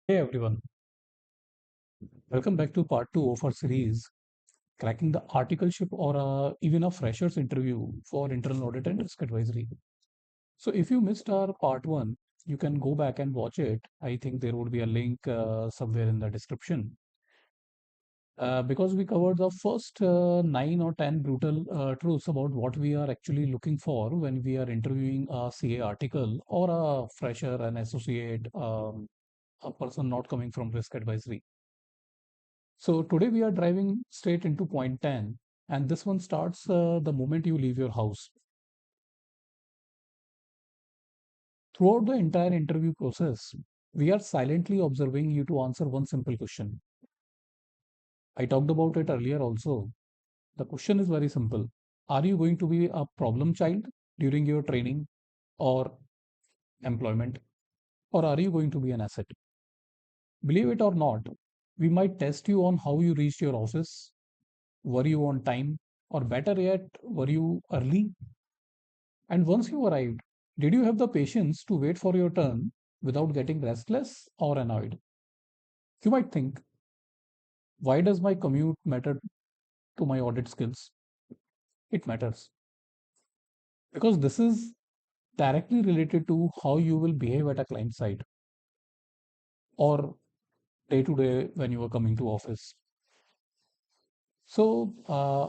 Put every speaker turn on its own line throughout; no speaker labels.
Hey everyone, welcome back to part 2 of our series, Cracking the Articleship or even a Fresher's Interview for Internal Audit and Risk Advisory. So, if you missed our part 1, you can go back and watch it. I think there would be a link somewhere in the description. Because we covered the first 9 or 10 brutal truths about what we are actually looking for when we are interviewing a CA article or a fresher, an associate, a person not coming from risk advisory. So today we are driving straight into point 10, and this one starts the moment you leave your house. Throughout the entire interview process, we are silently observing you to answer one simple question. I talked about it earlier also. The question is very simple. Are you going to be a problem child during your training or employment, or are you going to be an asset? Believe it or not, we might test you on how you reached your office. Were you on time? Or better yet, were you early? And once you arrived, did you have the patience to wait for your turn without getting restless or annoyed? You might think, why does my commute matter to my audit skills? It matters because this is directly related to how you will behave at a client site or day to day when you are coming to office. So,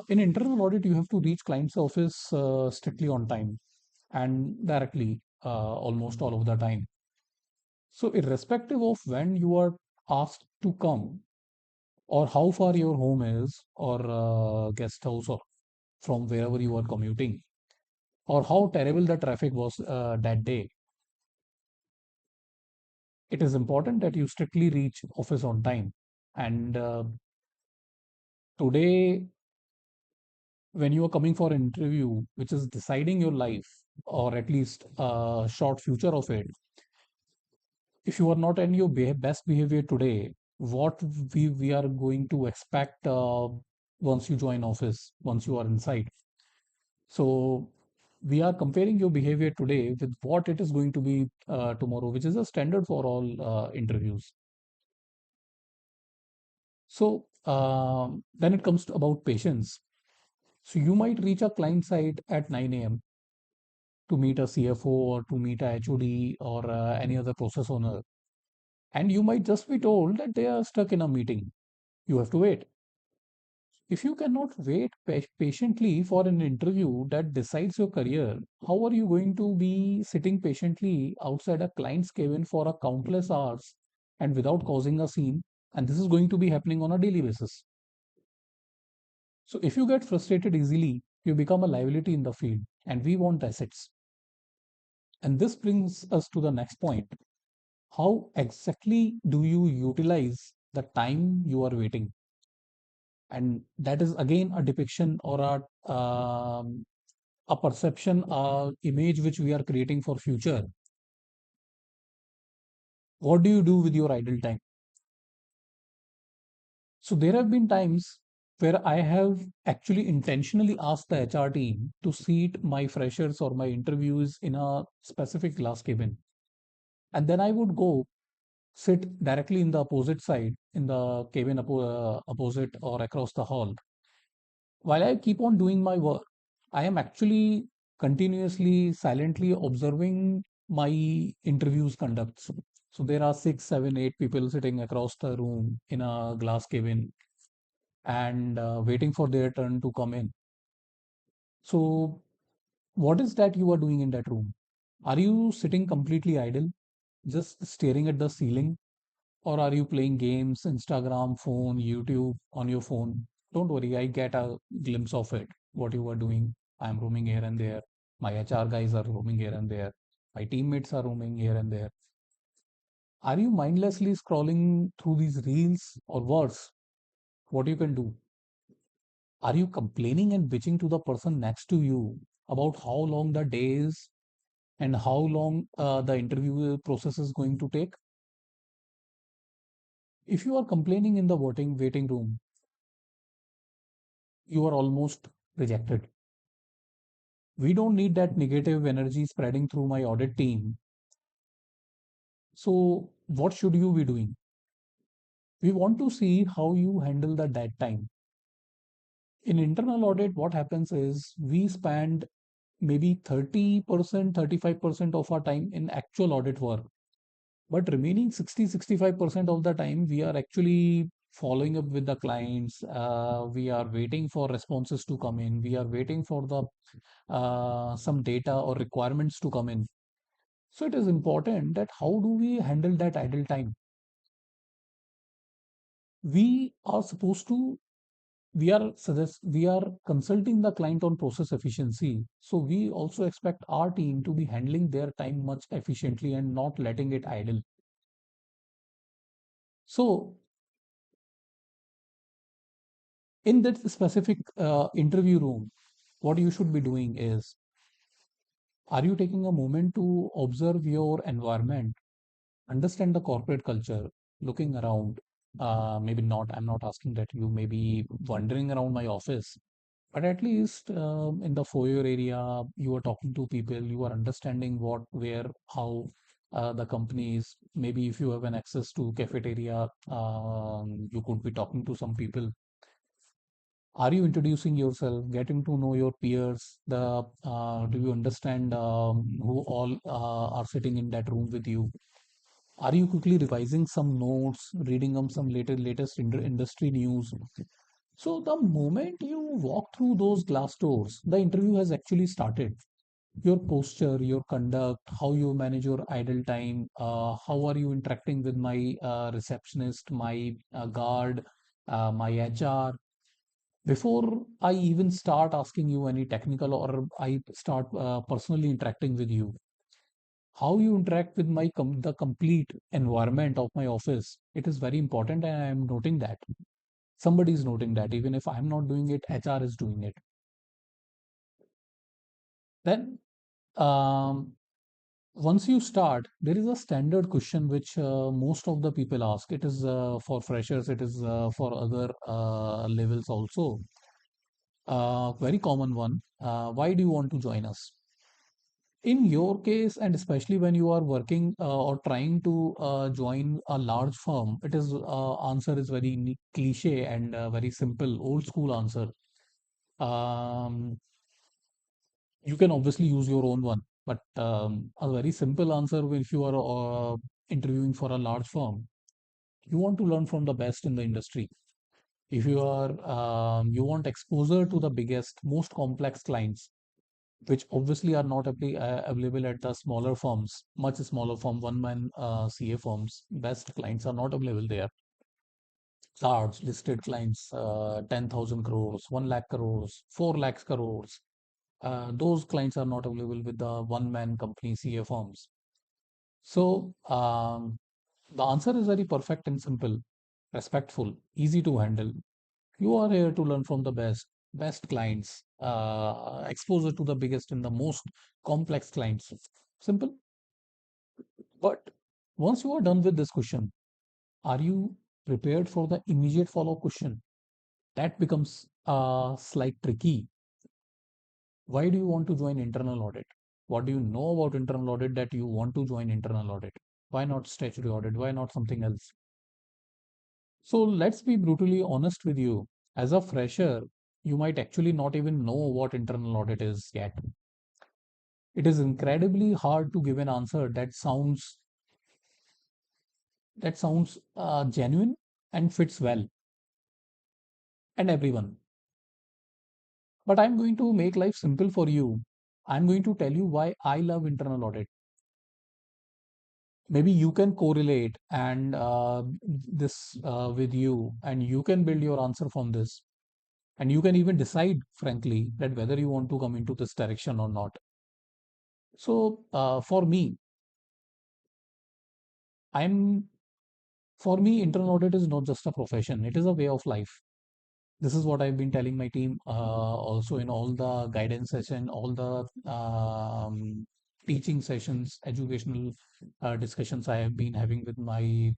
in internal audit, you have to reach client's office strictly on time and directly almost all of the time. So, irrespective of when you are asked to come, or how far your home is, or guest house, or from wherever you are commuting, or how terrible the traffic was that day, it is important that you strictly reach office on time. And today, when you are coming for an interview, which is deciding your life, or at least a short future of it, if you are not in your best behavior today, what we are going to expect once you join office, once you are inside. So we are comparing your behavior today with what it is going to be tomorrow, which is a standard for all interviews. So then it comes to about patience. So you might reach a client site at 9 a.m. to meet a CFO or to meet a HOD or any other process owner. And you might just be told that they are stuck in a meeting. You have to wait. If you cannot wait patiently for an interview that decides your career, how are you going to be sitting patiently outside a client's cabin for a countless hours and without causing a scene? And this is going to be happening on a daily basis. So if you get frustrated easily, you become a liability in the field, and we want assets. And this brings us to the next point. How exactly do you utilize the time you are waiting? And that is again a depiction or a perception, image which we are creating for future. What do you do with your idle time? So there have been times where I have actually intentionally asked the HR team to seat my freshers or my interviews in a specific glass cabin, and then I would go sit directly in the opposite side in the cabin opposite or across the hall. While I keep on doing my work, I am actually continuously, silently observing my interviews conduct. So there are six, seven, eight people sitting across the room in a glass cabin and waiting for their turn to come in. So, what is that you are doing in that room? Are you sitting completely idle, just staring at the ceiling? Or are you playing games, Instagram, phone, YouTube on your phone? Don't worry, I get a glimpse of it, what you are doing. I'm roaming here and there. My HR guys are roaming here and there. My teammates are roaming here and there. Are you mindlessly scrolling through these reels or worse? What you can do? Are you complaining and bitching to the person next to you about how long the day is and how long the interview process is going to take? If you are complaining in the waiting room, you are almost rejected. We don't need that negative energy spreading through my audit team. So, what should you be doing? We want to see how you handle the dead time. In internal audit, what happens is we spend maybe 30%, 35% of our time in actual audit work. But remaining 60-65% of the time, we are actually following up with the clients. We are waiting for responses to come in. We are waiting for the some data or requirements to come in. So it is important that how do we handle that idle time? We are supposed to we are consulting the client on process efficiency. So we also expect our team to be handling their time much efficiently and not letting it idle. So in that specific interview room, what you should be doing is, are you taking a moment to observe your environment, understand the corporate culture, looking around? Maybe not, I'm not asking that you may be wandering around my office, but at least in the foyer area, you are talking to people, you are understanding what, where, how the company is. Maybe if you have an access to cafeteria, you could be talking to some people. Are you introducing yourself, getting to know your peers? Do you understand who all are sitting in that room with you? Are you quickly revising some notes, reading some latest industry news? So the moment you walk through those glass doors, the interview has actually started. Your posture, your conduct, how you manage your idle time, how are you interacting with my receptionist, my guard, my HR. Before I even start asking you any technical or I start personally interacting with you, how you interact with the complete environment of my office, it is very important, and I am noting that. Somebody is noting that. Even if I'm not doing it, HR is doing it. Then once you start, there is a standard question which most of the people ask. It is for freshers, it is for other levels also. Very common one. Why do you want to join us? In your case, and especially when you are working or trying to join a large firm, it is answer is very cliche and very simple, old school answer. Um, you can obviously use your own one, but a very simple answer if you are interviewing for a large firm, you want to learn from the best in the industry. If you are you want exposure to the biggest, most complex clients, which obviously are not available at the smaller firms, much smaller firm, one man CA firms. Best clients are not available there. Large listed clients, 10,000 crores, 1 lakh crores, 4 lakhs crores. Those clients are not available with the one man company CA firms. So the answer is very perfect and simple, respectful, easy to handle. You are here to learn from the best clients, exposure to the biggest and the most complex clients. Simple. But once you are done with this question, are you prepared for the immediate follow-up question? That becomes slight tricky. Why do you want to join internal audit? What do you know about internal audit that you want to join internal audit? Why not statutory audit? Why not something else? So let's be brutally honest with you. As a fresher, you might actually not even know what internal audit is yet. It is incredibly hard to give an answer that sounds genuine and fits well and everyone. But I'm going to make life simple for you. I'm going to tell you why I love internal audit. Maybe you can correlate and this with you, and you can build your answer from this. And you can even decide, frankly, that whether you want to come into this direction or not. So I'm for me, internal audit is not just a profession; it is a way of life. This is what I've been telling my team also in all the guidance session, all the teaching sessions, educational discussions I have been having with my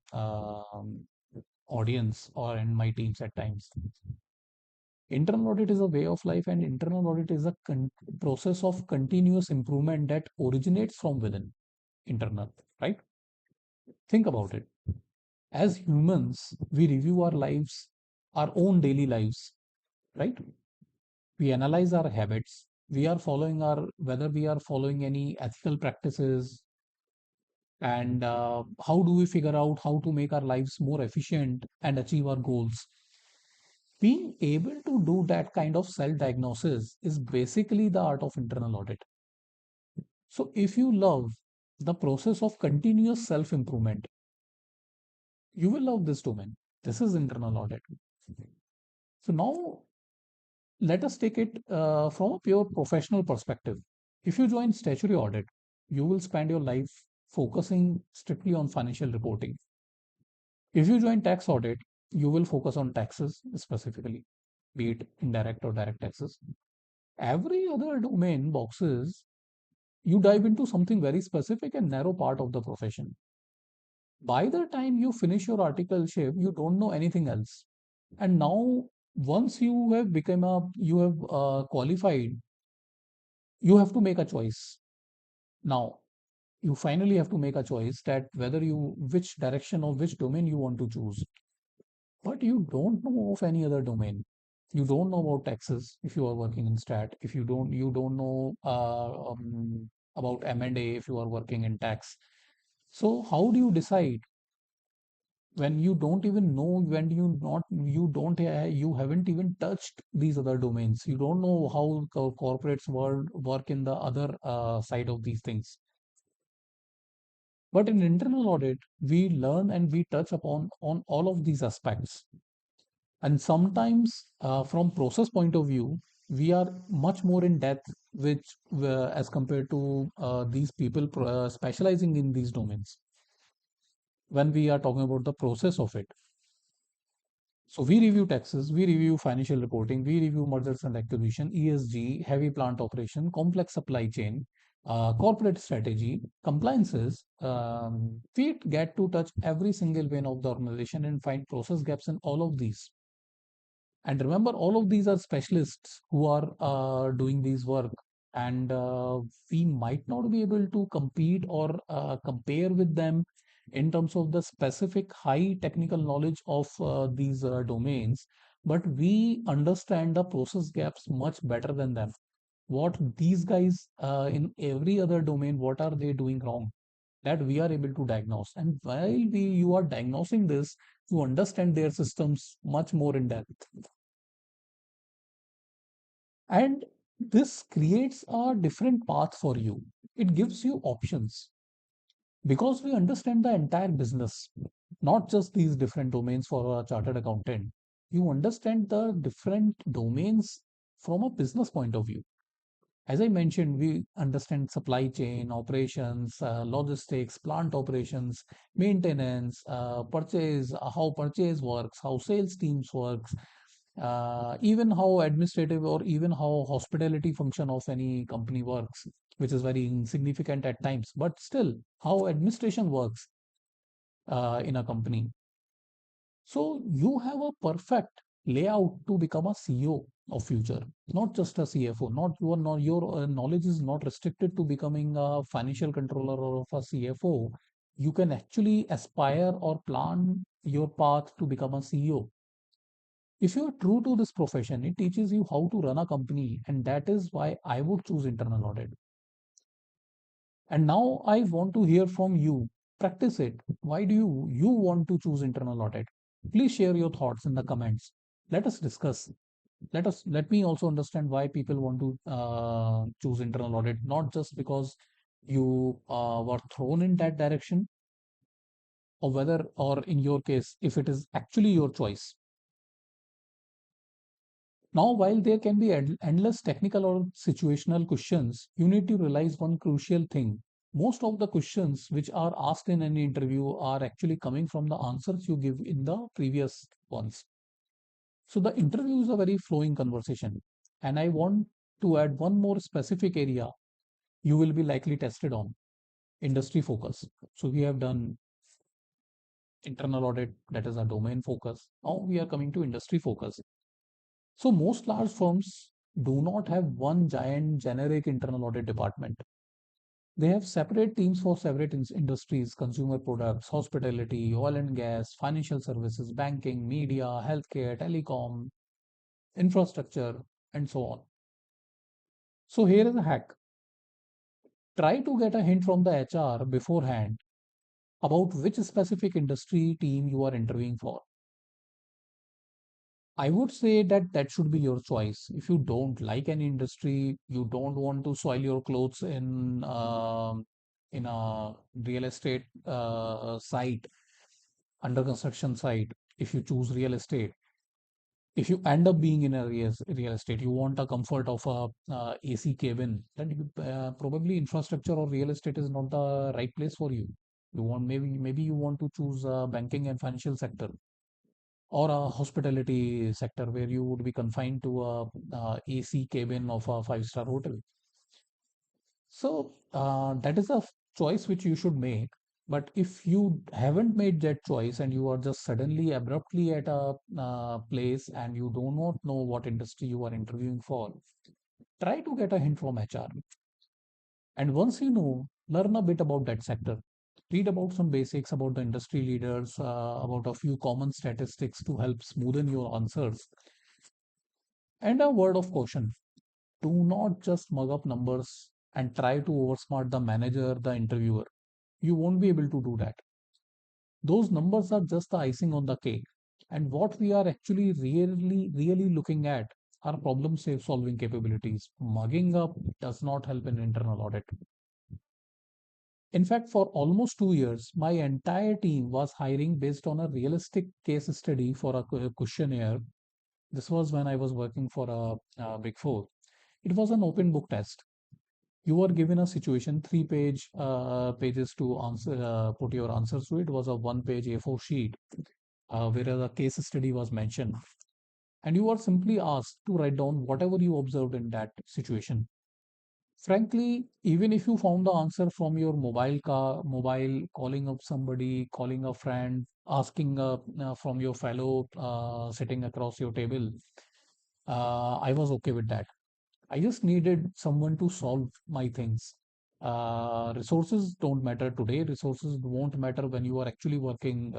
audience or and my teams at times. Internal audit is a way of life, and internal audit is a process of continuous improvement that originates from within internal, right? Think about it. As humans, we review our lives, our own daily lives, right? We analyze our habits. We are following our whether we are following any ethical practices, and how do we figure out how to make our lives more efficient and achieve our goals. Being able to do that kind of self diagnosis is basically the art of internal audit. So if you love the process of continuous self improvement, you will love this domain. This is internal audit. So now let us take it from a pure professional perspective. If you join statutory audit, you will spend your life focusing strictly on financial reporting. If you join tax audit, you will focus on taxes specifically, be it indirect or direct taxes. Every other domain boxes, you dive into something very specific and narrow part of the profession. By the time you finish your articleship, you don't know anything else. And now, once you have become you have qualified, you have to make a choice. Now, you finally have to make a choice that whether you, which direction or which domain you want to choose. But you don't know of any other domain. You don't know about taxes if you are working in stat. If you don't know about M&A if you are working in tax. So how do you decide when you don't even know, when you don't you haven't even touched these other domains. You don't know how corporates work in the other side of these things. But in internal audit, we learn and we touch upon on all of these aspects. And sometimes, from process point of view, we are much more in depth, which as compared to these people specializing in these domains. When we are talking about the process of it, so we review taxes, we review financial reporting, we review mergers and acquisition, ESG, heavy plant operation, complex supply chain, corporate strategy, compliances. We get to touch every single vein of the organization and find process gaps in all of these. And remember, all of these are specialists who are doing these work, and we might not be able to compete or compare with them in terms of the specific high technical knowledge of these domains, but we understand the process gaps much better than them. What these guys in every other domain, what are they doing wrong? That we are able to diagnose. And while you are diagnosing this, you understand their systems much more in depth. And this creates a different path for you. It gives you options because we understand the entire business, not just these different domains for a chartered accountant. You understand the different domains from a business point of view. As I mentioned, we understand supply chain, operations, logistics, plant operations, maintenance, purchase, how purchase works, how sales teams works, even how administrative or even how hospitality function of any company works, which is very insignificant at times, but still how administration works in a company. So you have a perfect layout to become a CEO of future, not just a CFO. Not your knowledge is not restricted to becoming a financial controller or of a CFO. You can actually aspire or plan your path to become a CEO. If you are true to this profession, it teaches you how to run a company, and that is why I would choose internal audit. And now I want to hear from you. Practice it. Why do you want to choose internal audit? Please share your thoughts in the comments. Let us discuss. Let me also understand why people want to choose internal audit, not just because you were thrown in that direction, or whether, or in your case, if it is actually your choice. Now, while there can be endless technical or situational questions, you need to realize one crucial thing. Most of the questions which are asked in any interview are actually coming from the answers you give in the previous ones. So the interview is a very flowing conversation. And I want to add one more specific area you will be likely tested on: industry focus. So we have done internal audit, that is a domain focus. Now we are coming to industry focus. So most large firms do not have one giant generic internal audit department. They have separate teams for separate industries: consumer products, hospitality, oil and gas, financial services, banking, media, healthcare, telecom, infrastructure, and so on. So here is a hack. Try to get a hint from the HR beforehand about which specific industry team you are interviewing for. I would say that that should be your choice. If you don't like any industry, you don't want to soil your clothes in a real estate site, under construction site. If you choose real estate, if you end up being in a real estate, you want a comfort of a AC cabin, then probably infrastructure or real estate is not the right place for you. You want, maybe you want to choose banking and financial sector, or a hospitality sector where you would be confined to a AC cabin of a five-star hotel. So that is a choice which you should make. But if you haven't made that choice and you are just suddenly abruptly at a place and you do not know what industry you are interviewing for, try to get a hint from HR. And once you know, learn a bit about that sector. Read about some basics about the industry leaders, about a few common statistics to help smoothen your answers. And a word of caution: do not just mug up numbers and try to outsmart the manager, the interviewer. You won't be able to do that. Those numbers are just the icing on the cake. And what we are actually really looking at are problem solving capabilities. Mugging up does not help in internal audit. In fact, for almost 2 years, my entire team was hiring based on a realistic case study for a questionnaire. This was when I was working for a Big Four. It was an open book test. You were given a situation, three pages to answer, put your answers to. It was a one-page A4 sheet, where a case study was mentioned, and you were simply asked to write down whatever you observed in that situation. Frankly, even if you found the answer from your mobile, calling up somebody, calling a friend, asking from your fellow sitting across your table, I was okay with that. I just needed someone to solve my things. Resources don't matter today. Resources won't matter when you are actually working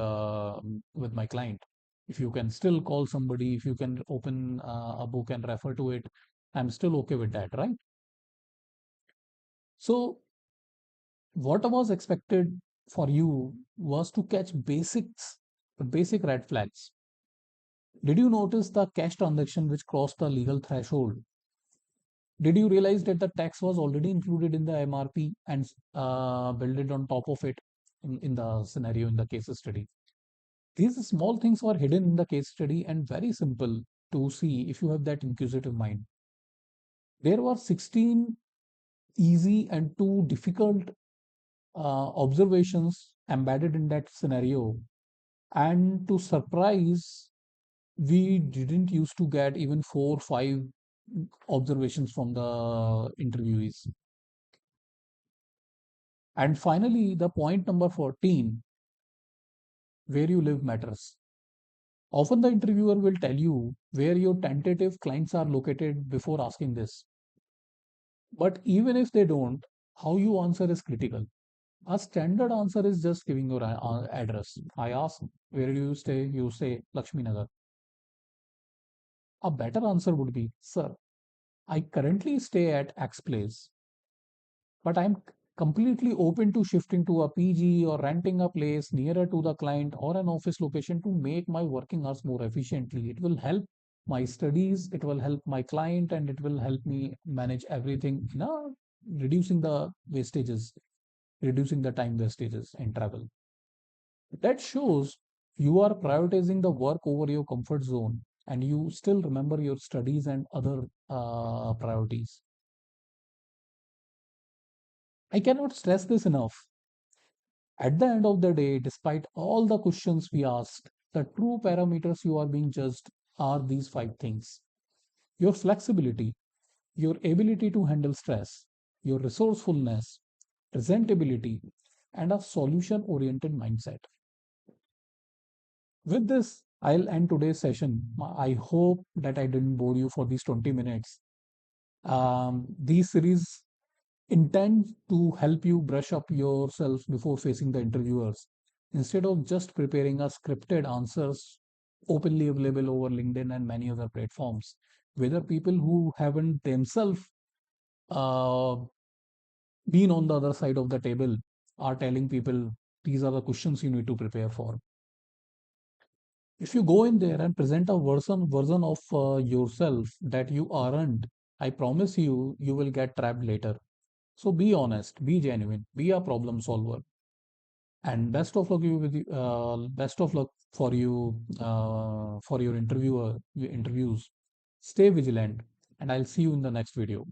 with my client. If you can still call somebody, if you can open a book and refer to it, I'm still okay with that, right? So, what was expected for you was to catch basic red flags. Did you notice the cash transaction which crossed the legal threshold? Did you realize that the tax was already included in the MRP and built it on top of it in the scenario in the case study? These small things were hidden in the case study and very simple to see if you have that inquisitive mind. There were 16 easy and two difficult observations embedded in that scenario. And to surprise, we didn't used to get even 4 5 observations from the interviewees. And finally, the point number 14: where you live matters. Often the interviewer will tell you where your tentative clients are located before asking this. But even if they don't, how you answer is critical. A standard answer is just giving your address. I ask, where do you stay? You say Lakshmi Nagar. A better answer would be, sir, I currently stay at X place, but I'm completely open to shifting to a PG or renting a place nearer to the client or an office location to make my working hours more efficiently. It will help my studies, it will help my client, and it will help me manage everything, reducing the wastages, reducing the time wastages in travel. That shows you are prioritizing the work over your comfort zone and you still remember your studies and other priorities. I cannot stress this enough. At the end of the day, despite all the questions we asked, the true parameters you are being judged are these five things: your flexibility, your ability to handle stress, your resourcefulness, presentability, and a solution oriented mindset. With this, I'll end today's session. I hope that I didn't bore you for these 20 minutes. These series intend to help you brush up yourself before facing the interviewers. Instead of just preparing a scripted answers openly available over LinkedIn and many other platforms, whether people who haven't themselves uh, been on the other side of the table are telling people these are the questions you need to prepare for. If you go in there and present a version of yourself that you aren't, I promise you will get trapped later. So be honest, be genuine, be a problem solver, and best of luck for you for your interviews. Stay vigilant, and I'll see you in the next video.